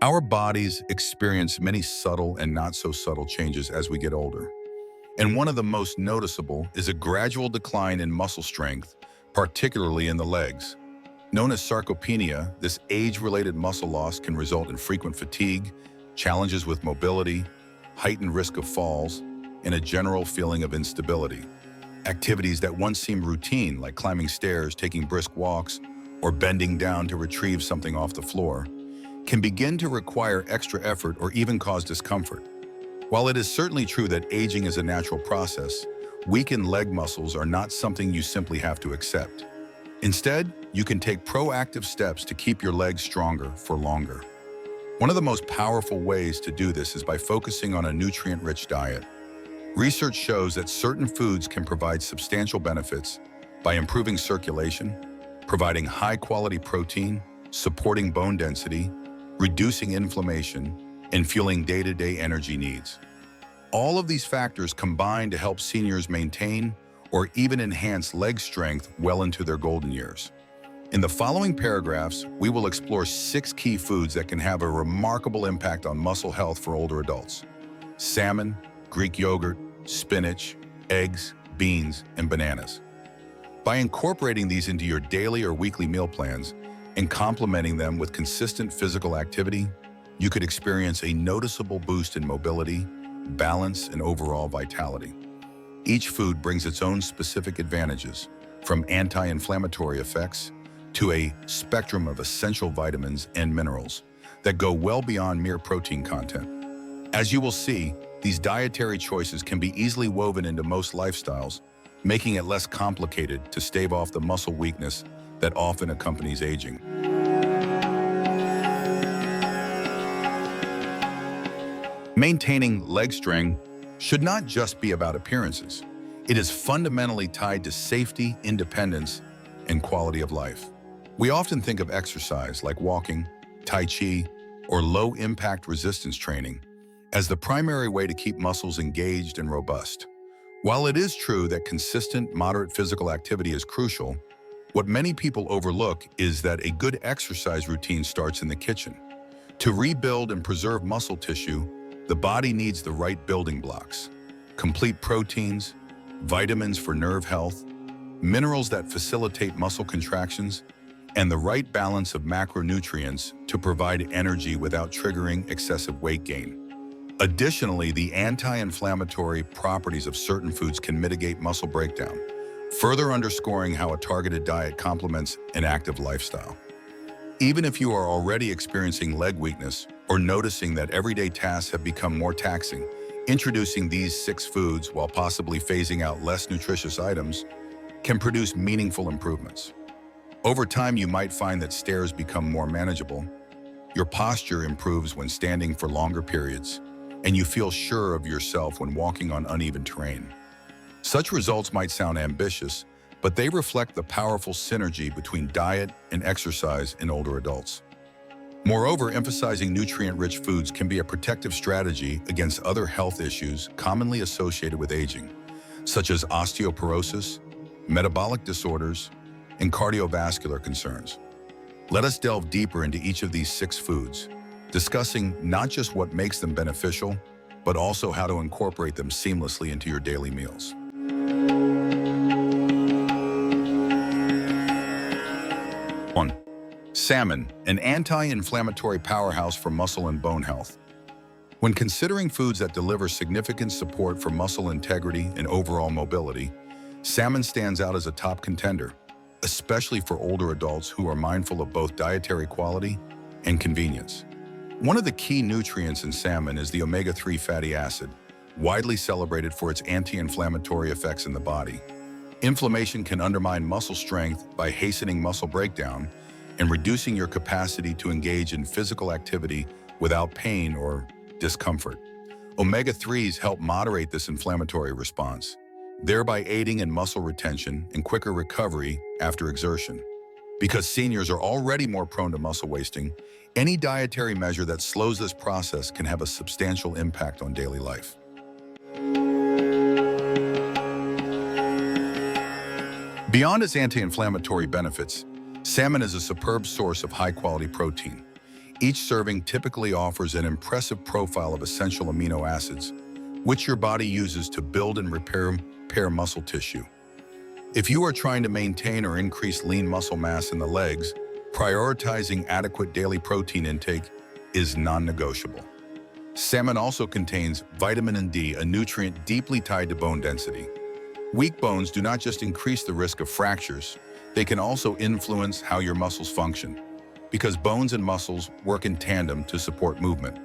Our bodies experience many subtle and not so subtle changes as we get older. And one of the most noticeable is a gradual decline in muscle strength, particularly in the legs. Known as sarcopenia, this age-related muscle loss can result in frequent fatigue, challenges with mobility, heightened risk of falls, and a general feeling of instability. Activities that once seemed routine, like climbing stairs, taking brisk walks, or bending down to retrieve something off the floor, can begin to require extra effort or even cause discomfort. While it is certainly true that aging is a natural process, weakened leg muscles are not something you simply have to accept. Instead, you can take proactive steps to keep your legs stronger for longer. One of the most powerful ways to do this is by focusing on a nutrient-rich diet. Research shows that certain foods can provide substantial benefits by improving circulation, providing high-quality protein, supporting bone density, reducing inflammation, and fueling day-to-day energy needs. All of these factors combine to help seniors maintain or even enhance leg strength well into their golden years. In the following paragraphs, we will explore 6 key foods that can have a remarkable impact on muscle health for older adults. Salmon, Greek yogurt, spinach, eggs, beans, and bananas. By incorporating these into your daily or weekly meal plans and complementing them with consistent physical activity, you could experience a noticeable boost in mobility, balance, and overall vitality. Each food brings its own specific advantages, from anti-inflammatory effects to a spectrum of essential vitamins and minerals that go well beyond mere protein content. As you will see, these dietary choices can be easily woven into most lifestyles, making it less complicated to stave off the muscle weakness that often accompanies aging. Maintaining leg strength should not just be about appearances. It is fundamentally tied to safety, independence, and quality of life. We often think of exercise like walking, Tai Chi, or low-impact resistance training as the primary way to keep muscles engaged and robust. While it is true that consistent, moderate physical activity is crucial, what many people overlook is that a good exercise routine starts in the kitchen. To rebuild and preserve muscle tissue, the body needs the right building blocks: complete proteins, vitamins for nerve health, minerals that facilitate muscle contractions, and the right balance of macronutrients to provide energy without triggering excessive weight gain. Additionally, the anti-inflammatory properties of certain foods can mitigate muscle breakdown, further underscoring how a targeted diet complements an active lifestyle. Even if you are already experiencing leg weakness or noticing that everyday tasks have become more taxing, introducing these 6 foods while possibly phasing out less nutritious items can produce meaningful improvements. Over time, you might find that stairs become more manageable, your posture improves when standing for longer periods, and you feel sure of yourself when walking on uneven terrain. Such results might sound ambitious, but they reflect the powerful synergy between diet and exercise in older adults. Moreover, emphasizing nutrient-rich foods can be a protective strategy against other health issues commonly associated with aging, such as osteoporosis, metabolic disorders, and cardiovascular concerns. Let us delve deeper into each of these 6 foods, discussing not just what makes them beneficial, but also how to incorporate them seamlessly into your daily meals. 1. Salmon, an anti-inflammatory powerhouse for muscle and bone health. When considering foods that deliver significant support for muscle integrity and overall mobility, salmon stands out as a top contender, especially for older adults who are mindful of both dietary quality and convenience. One of the key nutrients in salmon is the omega-3 fatty acid, widely celebrated for its anti-inflammatory effects in the body. Inflammation can undermine muscle strength by hastening muscle breakdown and reducing your capacity to engage in physical activity without pain or discomfort. Omega-3s help moderate this inflammatory response, thereby aiding in muscle retention and quicker recovery after exertion. Because seniors are already more prone to muscle wasting, any dietary measure that slows this process can have a substantial impact on daily life. Beyond its anti-inflammatory benefits, salmon is a superb source of high-quality protein. Each serving typically offers an impressive profile of essential amino acids, which your body uses to build and repair muscle tissue. If you are trying to maintain or increase lean muscle mass in the legs, prioritizing adequate daily protein intake is non-negotiable. Salmon also contains vitamin D, a nutrient deeply tied to bone density. Weak bones do not just increase the risk of fractures, they can also influence how your muscles function, because bones and muscles work in tandem to support movement.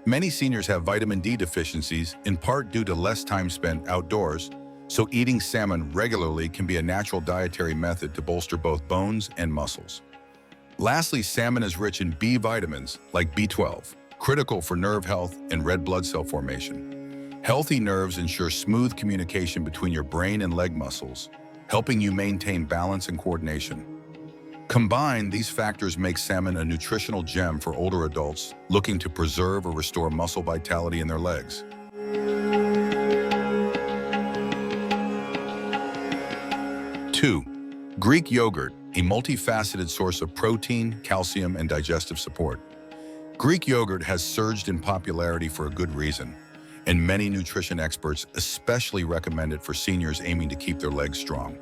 Many seniors have vitamin D deficiencies, in part due to less time spent outdoors, so eating salmon regularly can be a natural dietary method to bolster both bones and muscles. Lastly, salmon is rich in B vitamins, like B12, critical for nerve health and red blood cell formation. Healthy nerves ensure smooth communication between your brain and leg muscles, helping you maintain balance and coordination. Combined, these factors make salmon a nutritional gem for older adults looking to preserve or restore muscle vitality in their legs. 2. Greek yogurt, a multifaceted source of protein, calcium, and digestive support. Greek yogurt has surged in popularity for a good reason, and many nutrition experts especially recommend it for seniors aiming to keep their legs strong.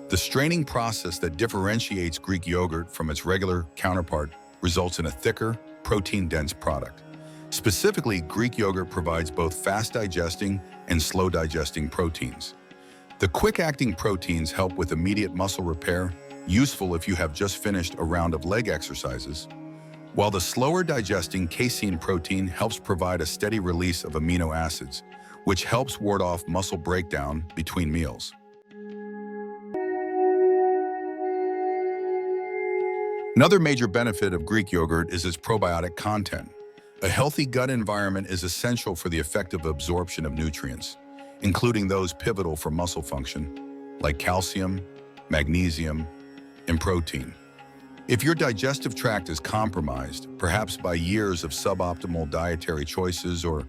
The straining process that differentiates Greek yogurt from its regular counterpart results in a thicker, protein-dense product. Specifically, Greek yogurt provides both fast-digesting and slow-digesting proteins. The quick-acting proteins help with immediate muscle repair, useful if you have just finished a round of leg exercises, while the slower-digesting casein protein helps provide a steady release of amino acids, which helps ward off muscle breakdown between meals. Another major benefit of Greek yogurt is its probiotic content. A healthy gut environment is essential for the effective absorption of nutrients, including those pivotal for muscle function, like calcium, magnesium, and protein. If your digestive tract is compromised, perhaps by years of suboptimal dietary choices or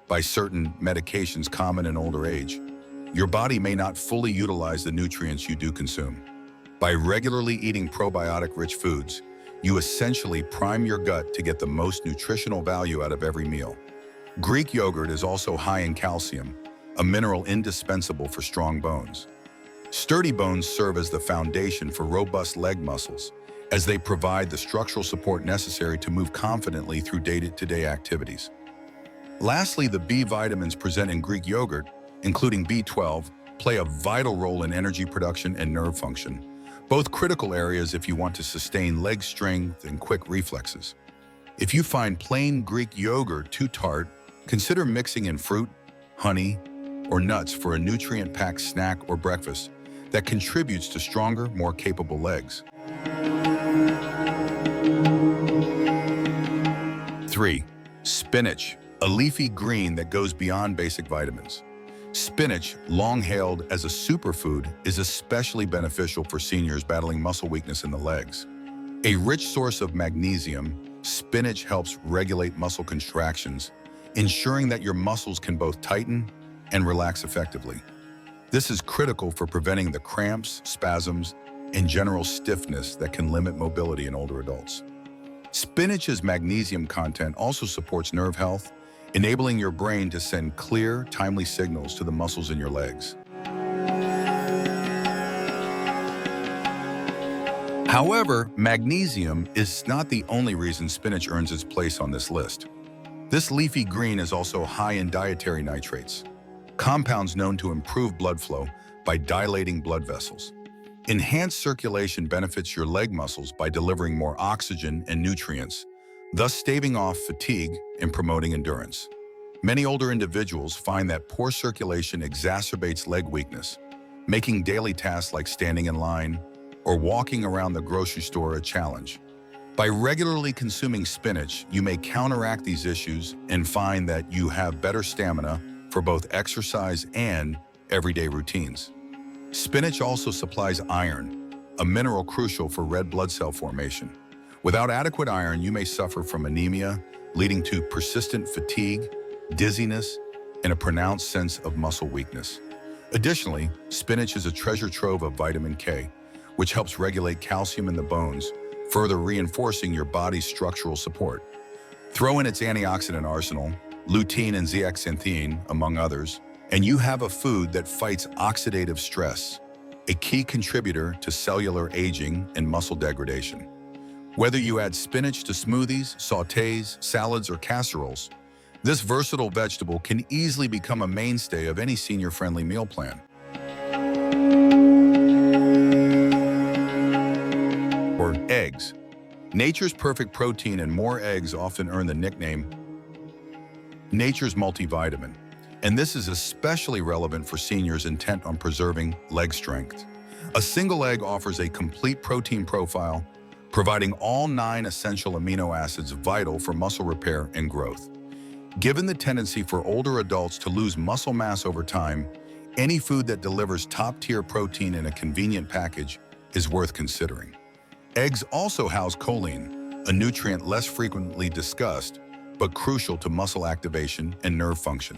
by certain medications common in older age, your body may not fully utilize the nutrients you do consume. By regularly eating probiotic-rich foods, you essentially prime your gut to get the most nutritional value out of every meal. Greek yogurt is also high in calcium, a mineral indispensable for strong bones. Sturdy bones serve as the foundation for robust leg muscles, as they provide the structural support necessary to move confidently through day-to-day activities. Lastly, the B vitamins present in Greek yogurt, including B12, play a vital role in energy production and nerve function, both critical areas if you want to sustain leg strength and quick reflexes. If you find plain Greek yogurt too tart, consider mixing in fruit, honey, or nuts for a nutrient-packed snack or breakfast that contributes to stronger, more capable legs. 3. Spinach, a leafy green that goes beyond basic vitamins. Spinach, long hailed as a superfood, is especially beneficial for seniors battling muscle weakness in the legs. A rich source of magnesium, spinach helps regulate muscle contractions, ensuring that your muscles can both tighten and relax effectively. This is critical for preventing the cramps, spasms, and general stiffness that can limit mobility in older adults. Spinach's magnesium content also supports nerve health, enabling your brain to send clear, timely signals to the muscles in your legs. However, magnesium is not the only reason spinach earns its place on this list. This leafy green is also high in dietary nitrates, compounds known to improve blood flow by dilating blood vessels. Enhanced circulation benefits your leg muscles by delivering more oxygen and nutrients, thus staving off fatigue and promoting endurance. Many older individuals find that poor circulation exacerbates leg weakness, making daily tasks like standing in line or walking around the grocery store a challenge. By regularly consuming spinach, you may counteract these issues and find that you have better stamina for both exercise and everyday routines. Spinach also supplies iron, a mineral crucial for red blood cell formation. Without adequate iron, you may suffer from anemia, leading to persistent fatigue, dizziness, and a pronounced sense of muscle weakness. Additionally, spinach is a treasure trove of vitamin K, which helps regulate calcium in the bones, further reinforcing your body's structural support. Throw in its antioxidant arsenal, lutein and zeaxanthin, among others, and you have a food that fights oxidative stress, a key contributor to cellular aging and muscle degradation. Whether you add spinach to smoothies, sautés, salads, or casseroles, this versatile vegetable can easily become a mainstay of any senior-friendly meal plan. Or eggs. Nature's perfect protein and more eggs often earn the nickname nature's multivitamin, and this is especially relevant for seniors intent on preserving leg strength. A single egg offers a complete protein profile, providing all 9 essential amino acids vital for muscle repair and growth. Given the tendency for older adults to lose muscle mass over time, any food that delivers top-tier protein in a convenient package is worth considering. Eggs also house choline, a nutrient less frequently discussed, but crucial to muscle activation and nerve function.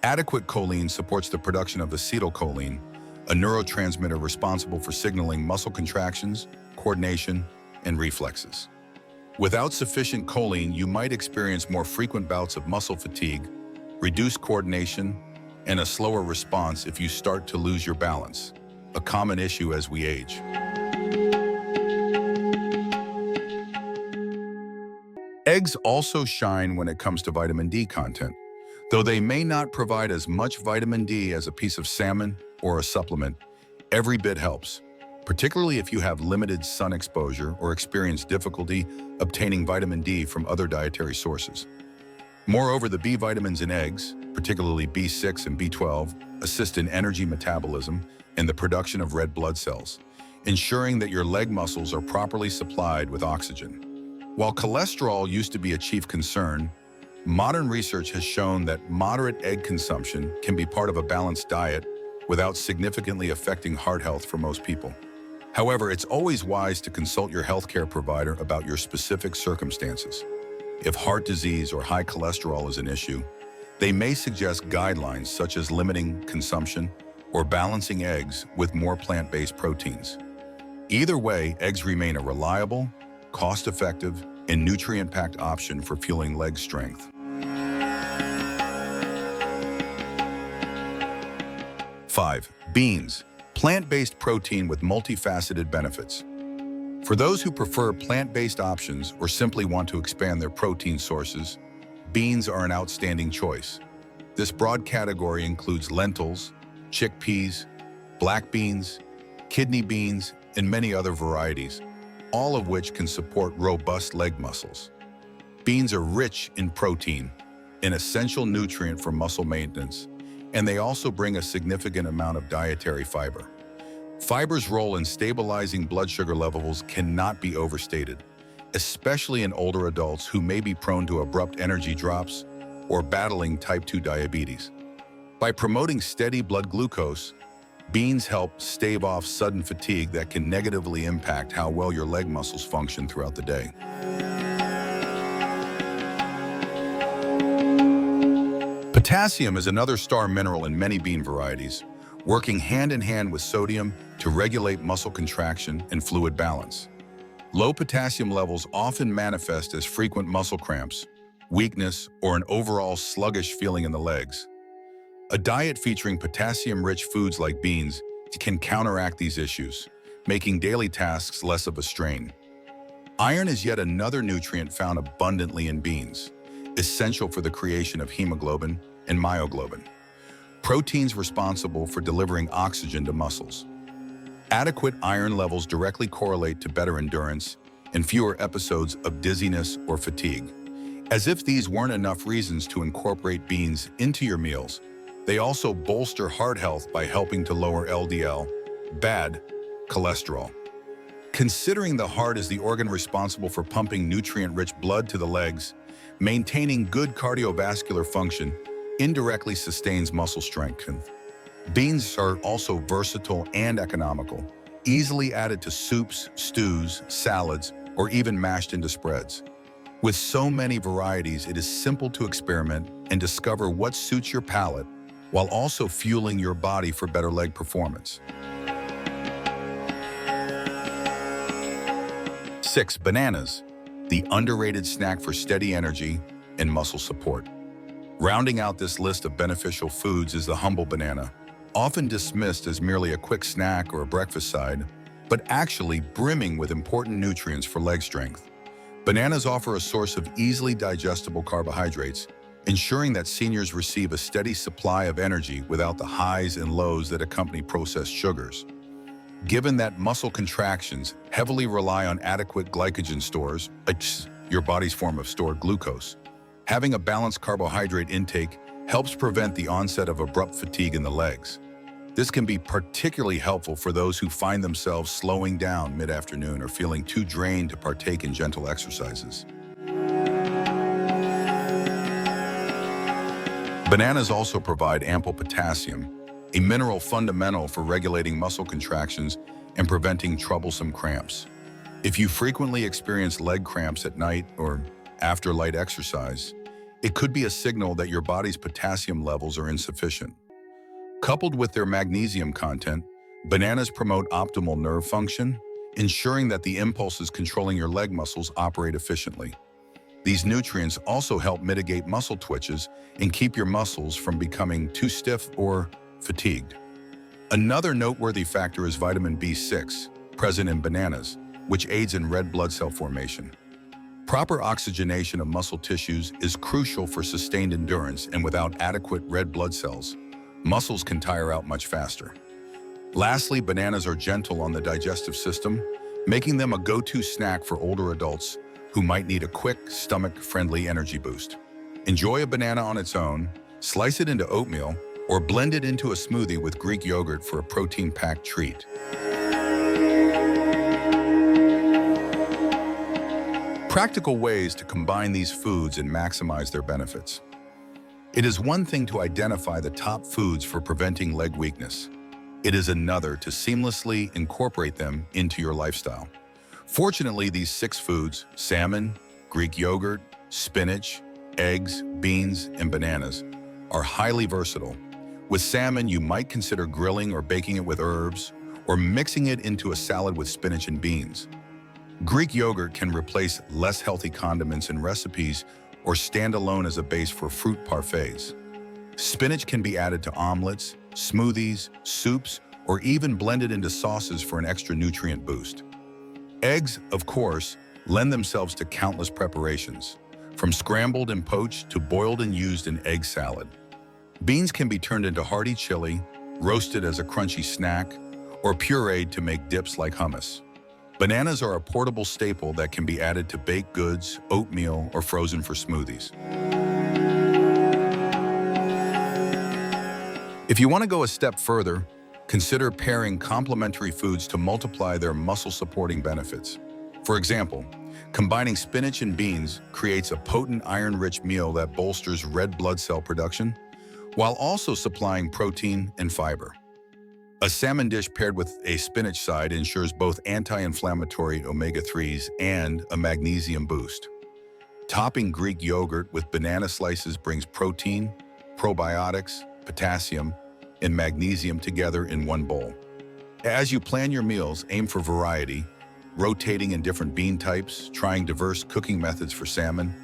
Adequate choline supports the production of acetylcholine, a neurotransmitter responsible for signaling muscle contractions, coordination, and reflexes. Without sufficient choline, you might experience more frequent bouts of muscle fatigue, reduced coordination, and a slower response if you start to lose your balance, a common issue as we age. Eggs also shine when it comes to vitamin D content. Though they may not provide as much vitamin D as a piece of salmon or a supplement, every bit helps, particularly if you have limited sun exposure or experience difficulty obtaining vitamin D from other dietary sources. Moreover, the B vitamins in eggs, particularly B6 and B12, assist in energy metabolism and the production of red blood cells, ensuring that your leg muscles are properly supplied with oxygen. While cholesterol used to be a chief concern, modern research has shown that moderate egg consumption can be part of a balanced diet without significantly affecting heart health for most people. However, it's always wise to consult your healthcare provider about your specific circumstances. If heart disease or high cholesterol is an issue, they may suggest guidelines such as limiting consumption or balancing eggs with more plant-based proteins. Either way, eggs remain a reliable, cost-effective, and nutrient-packed option for fueling leg strength. 5. Beans, plant-based protein with multifaceted benefits. For those who prefer plant-based options or simply want to expand their protein sources, beans are an outstanding choice. This broad category includes lentils, chickpeas, black beans, kidney beans, and many other varieties, all of which can support robust leg muscles. Beans are rich in protein, an essential nutrient for muscle maintenance, and they also bring a significant amount of dietary fiber. Fiber's role in stabilizing blood sugar levels cannot be overstated, especially in older adults who may be prone to abrupt energy drops or battling type 2 diabetes. By promoting steady blood glucose, beans help stave off sudden fatigue that can negatively impact how well your leg muscles function throughout the day. Potassium is another star mineral in many bean varieties, working hand in hand with sodium to regulate muscle contraction and fluid balance. Low potassium levels often manifest as frequent muscle cramps, weakness, or an overall sluggish feeling in the legs. A diet featuring potassium-rich foods like beans can counteract these issues, making daily tasks less of a strain. Iron is yet another nutrient found abundantly in beans, essential for the creation of hemoglobin and myoglobin, proteins responsible for delivering oxygen to muscles. Adequate iron levels directly correlate to better endurance and fewer episodes of dizziness or fatigue. As if these weren't enough reasons to incorporate beans into your meals, they also bolster heart health by helping to lower LDL, bad cholesterol. Considering the heart is the organ responsible for pumping nutrient-rich blood to the legs, maintaining good cardiovascular function indirectly sustains muscle strength. Beans are also versatile and economical, easily added to soups, stews, salads, or even mashed into spreads. With so many varieties, it is simple to experiment and discover what suits your palate while also fueling your body for better leg performance. 6. Bananas, the underrated snack for steady energy and muscle support. Rounding out this list of beneficial foods is the humble banana, often dismissed as merely a quick snack or a breakfast side, but actually brimming with important nutrients for leg strength. Bananas offer a source of easily digestible carbohydrates, ensuring that seniors receive a steady supply of energy without the highs and lows that accompany processed sugars. Given that muscle contractions heavily rely on adequate glycogen stores, your body's form of stored glucose, having a balanced carbohydrate intake helps prevent the onset of abrupt fatigue in the legs. This can be particularly helpful for those who find themselves slowing down mid-afternoon or feeling too drained to partake in gentle exercises. Bananas also provide ample potassium, a mineral fundamental for regulating muscle contractions and preventing troublesome cramps. If you frequently experience leg cramps at night or after light exercise, it could be a signal that your body's potassium levels are insufficient. Coupled with their magnesium content, bananas promote optimal nerve function, ensuring that the impulses controlling your leg muscles operate efficiently. These nutrients also help mitigate muscle twitches and keep your muscles from becoming too stiff or fatigued. Another noteworthy factor is vitamin B6, present in bananas, which aids in red blood cell formation. Proper oxygenation of muscle tissues is crucial for sustained endurance, and without adequate red blood cells, muscles can tire out much faster. Lastly, bananas are gentle on the digestive system, making them a go-to snack for older adults who might need a quick, stomach-friendly energy boost. Enjoy a banana on its own, slice it into oatmeal, or blend it into a smoothie with Greek yogurt for a protein-packed treat. Practical ways to combine these foods and maximize their benefits. It is one thing to identify the top foods for preventing leg weakness. It is another to seamlessly incorporate them into your lifestyle. Fortunately, these 6 foods, salmon, Greek yogurt, spinach, eggs, beans, and bananas, are highly versatile. With salmon, you might consider grilling or baking it with herbs, or mixing it into a salad with spinach and beans. Greek yogurt can replace less healthy condiments in recipes or stand alone as a base for fruit parfaits. Spinach can be added to omelets, smoothies, soups, or even blended into sauces for an extra nutrient boost. Eggs, of course, lend themselves to countless preparations, from scrambled and poached to boiled and used in egg salad. Beans can be turned into hearty chili, roasted as a crunchy snack, or pureed to make dips like hummus. Bananas are a portable staple that can be added to baked goods, oatmeal, or frozen for smoothies. If you want to go a step further, consider pairing complementary foods to multiply their muscle-supporting benefits. For example, combining spinach and beans creates a potent iron-rich meal that bolsters red blood cell production, while also supplying protein and fiber. A salmon dish paired with a spinach side ensures both anti-inflammatory omega-3s and a magnesium boost. Topping Greek yogurt with banana slices brings protein, probiotics, potassium, and magnesium together in one bowl. As you plan your meals, aim for variety, rotating in different bean types, trying diverse cooking methods for salmon,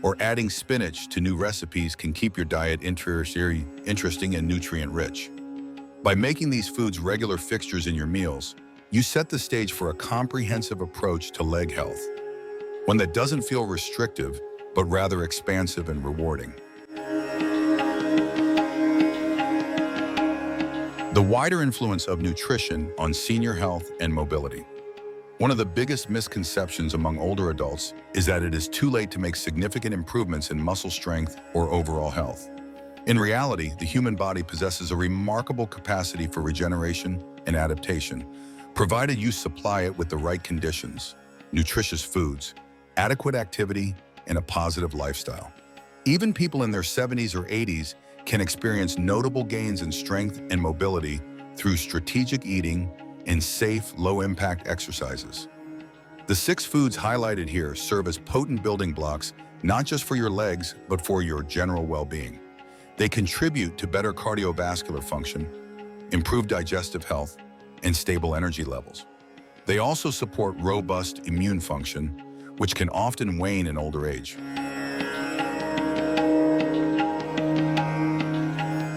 or adding spinach to new recipes can keep your diet interesting and nutrient-rich. By making these foods regular fixtures in your meals, you set the stage for a comprehensive approach to leg health, one that doesn't feel restrictive, but rather expansive and rewarding. The wider influence of nutrition on senior health and mobility. One of the biggest misconceptions among older adults is that it is too late to make significant improvements in muscle strength or overall health. In reality, the human body possesses a remarkable capacity for regeneration and adaptation, provided you supply it with the right conditions, nutritious foods, adequate activity, and a positive lifestyle. Even people in their 70s or 80s can experience notable gains in strength and mobility through strategic eating and safe, low-impact exercises. The 6 foods highlighted here serve as potent building blocks, not just for your legs, but for your general well-being. They contribute to better cardiovascular function, improved digestive health, and stable energy levels. They also support robust immune function, which can often wane in older age.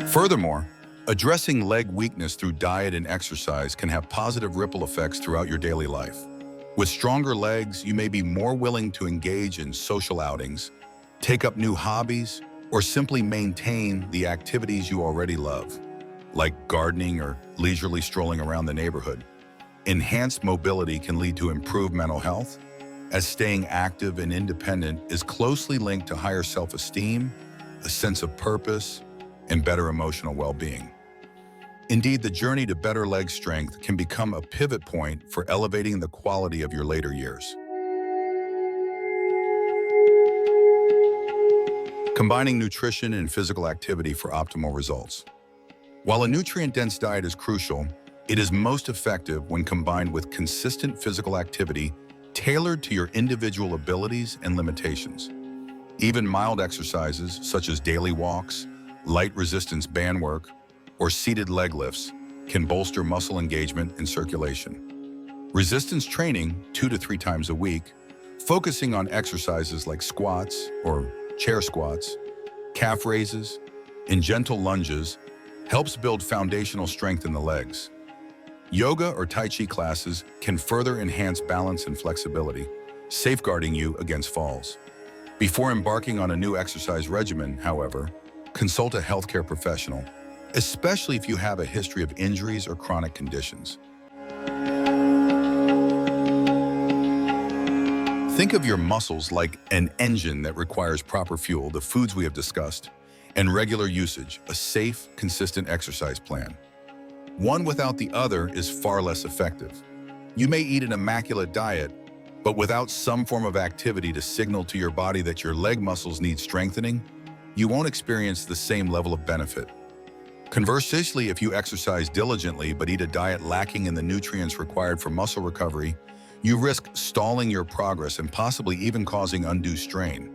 Furthermore, addressing leg weakness through diet and exercise can have positive ripple effects throughout your daily life. With stronger legs, you may be more willing to engage in social outings, take up new hobbies, or simply maintain the activities you already love, like gardening or leisurely strolling around the neighborhood. Enhanced mobility can lead to improved mental health, as staying active and independent is closely linked to higher self-esteem, a sense of purpose, and better emotional well-being. Indeed, the journey to better leg strength can become a pivot point for elevating the quality of your later years. Combining nutrition and physical activity for optimal results. While a nutrient-dense diet is crucial, it is most effective when combined with consistent physical activity tailored to your individual abilities and limitations. Even mild exercises, such as daily walks, light resistance band work, or seated leg lifts, can bolster muscle engagement and circulation. Resistance training 2 to 3 times a week, focusing on exercises like squats or chair squats, calf raises, and gentle lunges, helps build foundational strength in the legs. Yoga or Tai Chi classes can further enhance balance and flexibility, safeguarding you against falls. Before embarking on a new exercise regimen, however, consult a healthcare professional, especially if you have a history of injuries or chronic conditions. Think of your muscles like an engine that requires proper fuel, the foods we have discussed, and regular usage, a safe, consistent exercise plan. One without the other is far less effective. You may eat an immaculate diet, but without some form of activity to signal to your body that your leg muscles need strengthening, you won't experience the same level of benefit. Conversely, if you exercise diligently but eat a diet lacking in the nutrients required for muscle recovery, you risk stalling your progress and possibly even causing undue strain.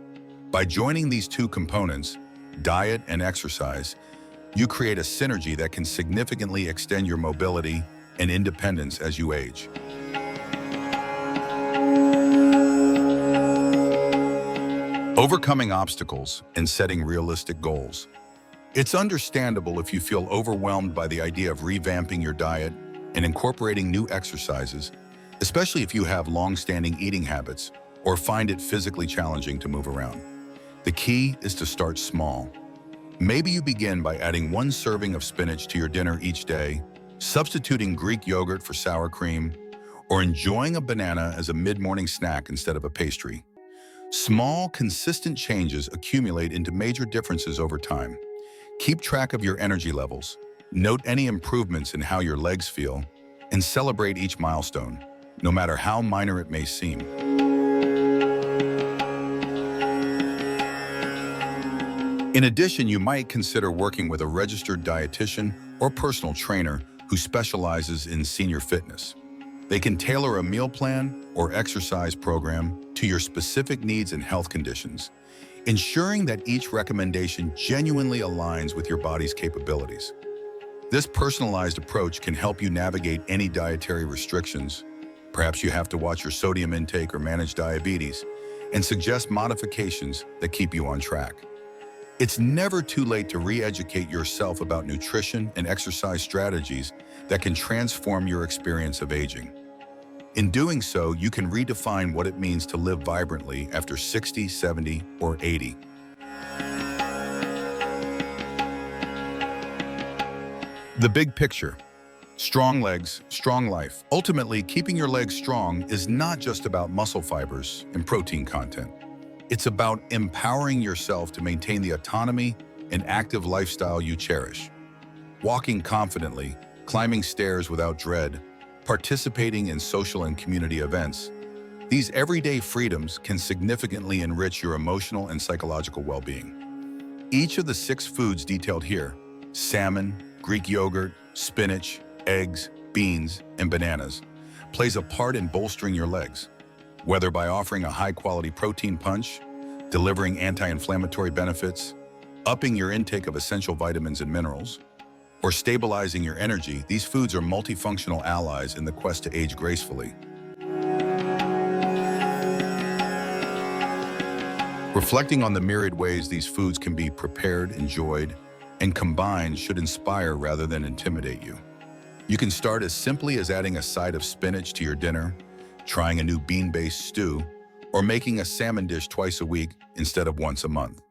By joining these two components, diet and exercise, you create a synergy that can significantly extend your mobility and independence as you age. Overcoming obstacles and setting realistic goals. It's understandable if you feel overwhelmed by the idea of revamping your diet and incorporating new exercises, especially if you have long-standing eating habits or find it physically challenging to move around. The key is to start small. Maybe you begin by adding 1 serving of spinach to your dinner each day, substituting Greek yogurt for sour cream, or enjoying a banana as a mid-morning snack instead of a pastry. Small, consistent changes accumulate into major differences over time. Keep track of your energy levels, note any improvements in how your legs feel, and celebrate each milestone, no matter how minor it may seem. In addition, you might consider working with a registered dietitian or personal trainer who specializes in senior fitness. They can tailor a meal plan or exercise program to your specific needs and health conditions, ensuring that each recommendation genuinely aligns with your body's capabilities. This personalized approach can help you navigate any dietary restrictions. Perhaps you have to watch your sodium intake or manage diabetes, and suggest modifications that keep you on track. It's never too late to re-educate yourself about nutrition and exercise strategies that can transform your experience of aging. In doing so, you can redefine what it means to live vibrantly after 60, 70, or 80. The big picture. Strong legs, strong life. Ultimately, keeping your legs strong is not just about muscle fibers and protein content. It's about empowering yourself to maintain the autonomy and active lifestyle you cherish. Walking confidently, climbing stairs without dread, participating in social and community events, these everyday freedoms can significantly enrich your emotional and psychological well-being. Each of the 6 foods detailed here, salmon, Greek yogurt, spinach, eggs, beans, and bananas, plays a part in bolstering your legs. Whether by offering a high-quality protein punch, delivering anti-inflammatory benefits, upping your intake of essential vitamins and minerals, or stabilizing your energy, these foods are multifunctional allies in the quest to age gracefully. Reflecting on the myriad ways these foods can be prepared, enjoyed, and combined should inspire rather than intimidate you. You can start as simply as adding a side of spinach to your dinner, trying a new bean-based stew, or making a salmon dish twice a week instead of once a month.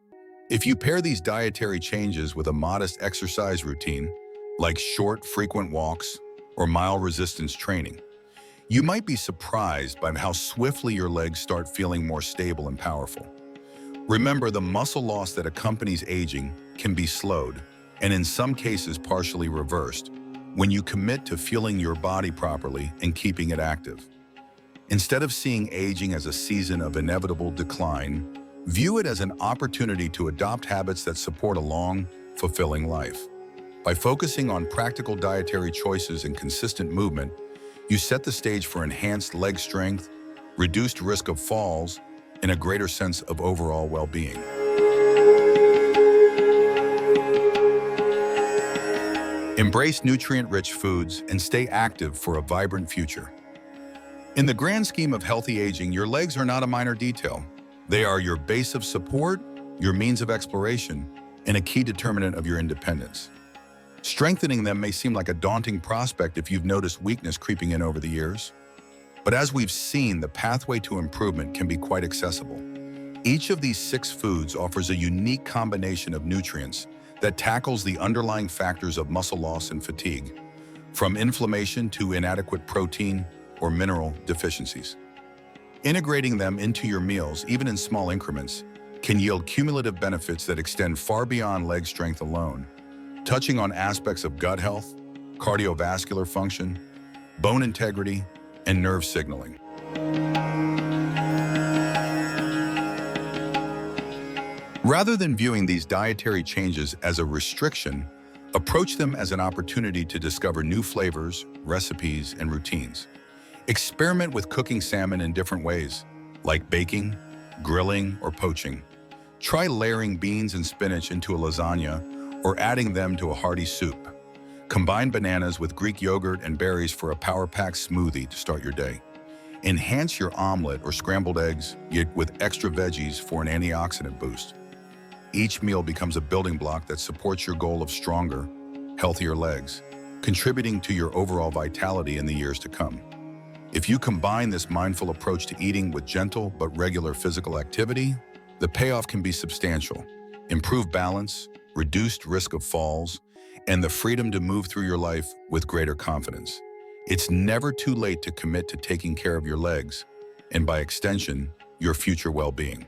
If you pair these dietary changes with a modest exercise routine, like short, frequent walks or mild resistance training, you might be surprised by how swiftly your legs start feeling more stable and powerful. Remember, the muscle loss that accompanies aging can be slowed, and in some cases partially reversed, when you commit to fueling your body properly and keeping it active. Instead of seeing aging as a season of inevitable decline, view it as an opportunity to adopt habits that support a long, fulfilling life. By focusing on practical dietary choices and consistent movement, you set the stage for enhanced leg strength, reduced risk of falls, and a greater sense of overall well-being. Embrace nutrient-rich foods and stay active for a vibrant future. In the grand scheme of healthy aging, your legs are not a minor detail. They are your base of support, your means of exploration, and a key determinant of your independence. Strengthening them may seem like a daunting prospect if you've noticed weakness creeping in over the years. But as we've seen, the pathway to improvement can be quite accessible. Each of these 6 foods offers a unique combination of nutrients that tackles the underlying factors of muscle loss and fatigue, from inflammation to inadequate protein or mineral deficiencies. Integrating them into your meals, even in small increments, can yield cumulative benefits that extend far beyond leg strength alone, touching on aspects of gut health, cardiovascular function, bone integrity, and nerve signaling. Rather than viewing these dietary changes as a restriction, approach them as an opportunity to discover new flavors, recipes, and routines. Experiment with cooking salmon in different ways, like baking, grilling, or poaching. Try layering beans and spinach into a lasagna or adding them to a hearty soup. Combine bananas with Greek yogurt and berries for a power-packed smoothie to start your day. Enhance your omelet or scrambled eggs with extra veggies for an antioxidant boost. Each meal becomes a building block that supports your goal of stronger, healthier legs, contributing to your overall vitality in the years to come. If you combine this mindful approach to eating with gentle but regular physical activity, the payoff can be substantial. Improved balance, reduced risk of falls, and the freedom to move through your life with greater confidence. It's never too late to commit to taking care of your legs, and by extension, your future well-being.